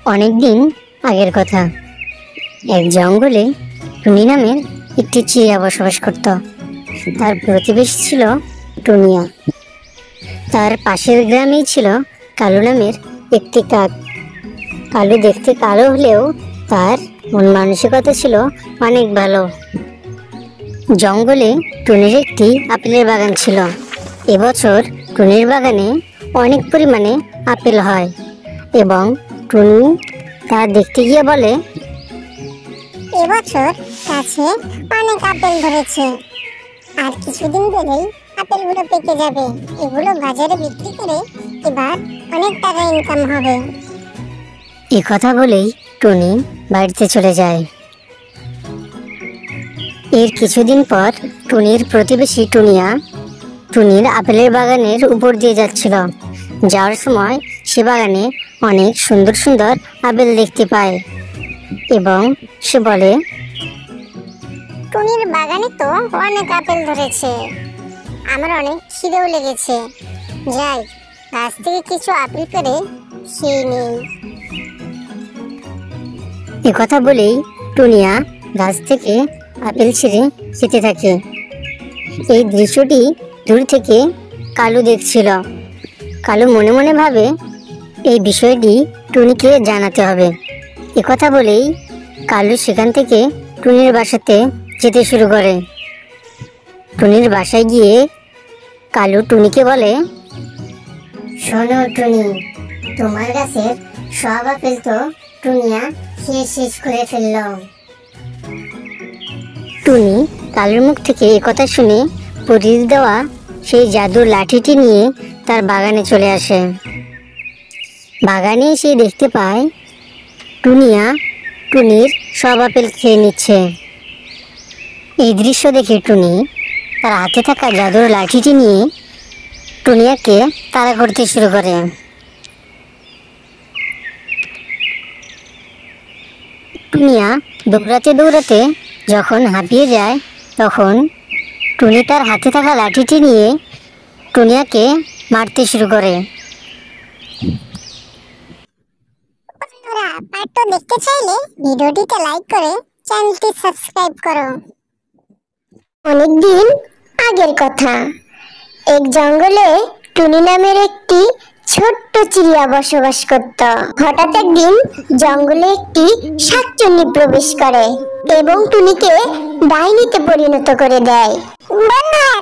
অনেকদিন আগের কথা। এক জঙ্গলে টুনি নামের একটি চিড়িয়া বসবাস করত। তার প্রতিবেশী ছিল টুনিয়া। তার পাশের গ্রামেই ছিল কালু নামের একটি কাক। কালু দেখতে কালো হলেও তার মন মানসিকতা ছিল অনেক ভালো। জঙ্গলে টুনির একটি আপেলের বাগান ছিল। এবছর টুনির বাগানে অনেক পরিমাণে আপেল হয় এবং টুনি তা দেখতে গিয়ে বলে, এবছর গাছে অনেক আপেল ধরেছে, আর কিছুদিন পরেই আপেলগুলো পেকে যাবে। এগুলো বাজারে বিক্রি করে এবার অনেক টাকা ইনকাম হবে। এ কথা বলেই টুনি বাড়িতে চলে যায়। এর কিছুদিন পর টুনির প্রতিবেশী টুনিয়া টুনির আপেলের বাগানের উপর দিয়ে যাচ্ছিল। যাওয়ার সময় সে বাগানে অনেক সুন্দর সুন্দর আপেল দেখতে পায় এবং সে বলে, টুনির বাগানে তো অনেক আপেল ধরেছে, আমার অনেক খিদেও লেগেছে, যাই গাছ থেকে কিছু আপেল পেড়ে খেয়ে নেই। এ কথা বলেই টুনিয়া গাছ থেকে আপেল ছিঁড়ে খেতে থাকে। এই দৃশ্যটি দূর থেকে কালু দেখছিল। কালু মনে মনে ভাবে, এই বিষয়টি টুনিকে জানাতে হবে। এ কথা বলেই কালু সেখান থেকে টুনির বাসাতে যেতে শুরু করে। টুনির বাসায় গিয়ে কালু টুনিকে বলে, শোনো টুনি, তোমার গাছের সব আপেল তো টুনিয়া খেয়ে শেষ করে ফেলল। টুনি কালুর মুখ থেকে এ কথা শুনে পরীর দেওয়া সেই জাদুর লাঠিটি নিয়ে তার বাগানে চলে আসে। বাগানে এসে দেখতে পায় টুনিয়া টুনির সব আপেল খেয়ে নিচ্ছে। এই দৃশ্য দেখে টুনি তার হাতে থাকা জাদুর লাঠিটি নিয়ে টুনিয়াকে তাড়া করতে শুরু করে। টুনিয়া দৌড়াতে দৌড়াতে যখন হাঁপিয়ে যায়, তখন টুনি তার হাতে থাকা লাঠিটি নিয়ে টুনিয়াকে মারতে শুরু করে। বন্ধুরা, পার্টটা দেখতে চাইলে ভিডিওটিতে লাইক করে চ্যানেলটি সাবস্ক্রাইব করো। অনেকদিন আগের কথা, এক জঙ্গলে টুনি নামের একটি ছোট্ট চিড়িয়া বসবাস করত। হঠাৎ একদিন জঙ্গলে একটি শাকচুন্নি প্রবেশ করে এবং টুনিকে ডাইনিতে পরিণত করে দেয়। বন্ধুরা,